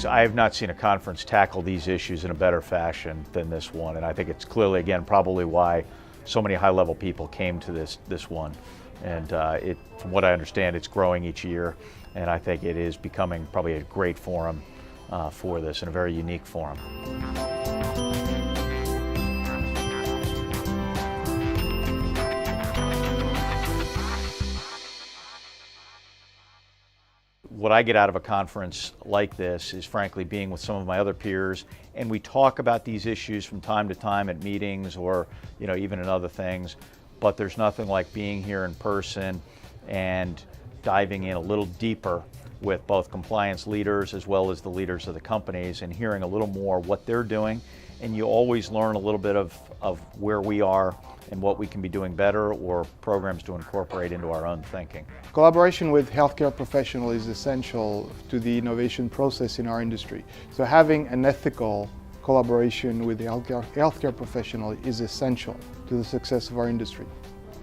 I have not seen a conference tackle these issues in a better fashion than this one, and I think it's clearly, again, probably why so many high-level people came to this one. And from what I understand, it's growing each year, and I think it is becoming probably a great forum for this, and a very unique forum. What I get out of a conference like this is frankly being with some of my other peers, and we talk about these issues from time to time at meetings or even in other things, but there's nothing like being here in person and diving in a little deeper with both compliance leaders as well as the leaders of the companies and hearing a little more what they're doing. And you always learn a little bit of where we are and what we can be doing better or programs to incorporate into our own thinking. Collaboration with healthcare professionals is essential to the innovation process in our industry. So having an ethical collaboration with the healthcare professional is essential to the success of our industry.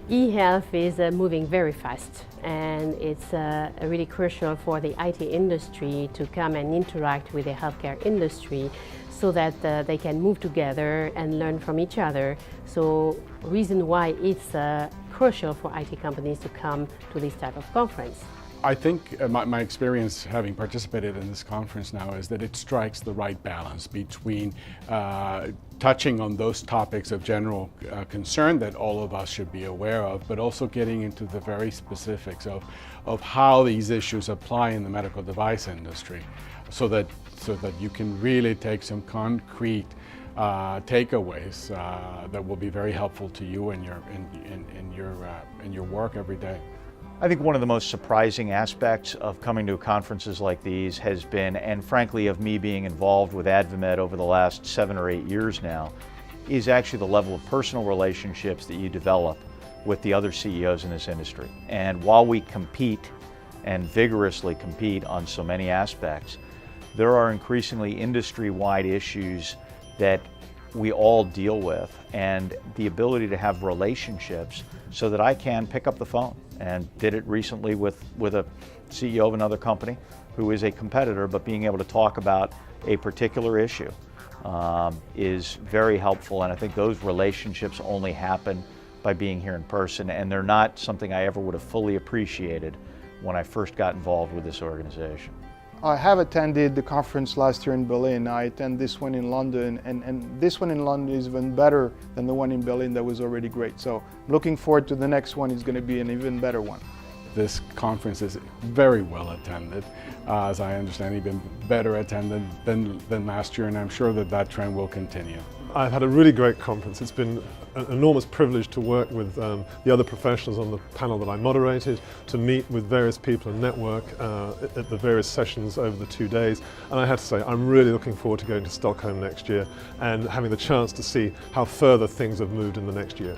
E-health is moving very fast, and it's really crucial for the IT industry to come and interact with the healthcare industry so that they can move together and learn from each other. So reason why it's crucial for IT companies to come to this type of conference. I think my experience having participated in this conference now is that it strikes the right balance between touching on those topics of general concern that all of us should be aware of, but also getting into the very specifics of how these issues apply in the medical device industry, so that you can really take some concrete takeaways that will be very helpful to you in your work every day. I think one of the most surprising aspects of coming to conferences like these has been, and frankly of me being involved with AdvaMed over the last 7 or 8 years now, is actually the level of personal relationships that you develop with the other CEOs in this industry. And while we compete and vigorously compete on so many aspects, there are increasingly industry-wide issues that we all deal with, and the ability to have relationships so that I can pick up the phone, and did it recently with a CEO of another company who is a competitor, but being able to talk about a particular issue is very helpful, and I think those relationships only happen by being here in person, and they're not something I ever would have fully appreciated when I first got involved with this organization. I have attended the conference last year in Berlin. I attend this one in London, and this one in London is even better than the one in Berlin that was already great. So looking forward to the next one. Is going to be an even better one. This conference is very well attended. As I understand, even better attended than last year, and I'm sure that trend will continue. I've had a really great conference. It's been an enormous privilege to work with the other professionals on the panel that I moderated, to meet with various people and network at the various sessions over the 2 days. And I have to say, I'm really looking forward to going to Stockholm next year and having the chance to see how further things have moved in the next year.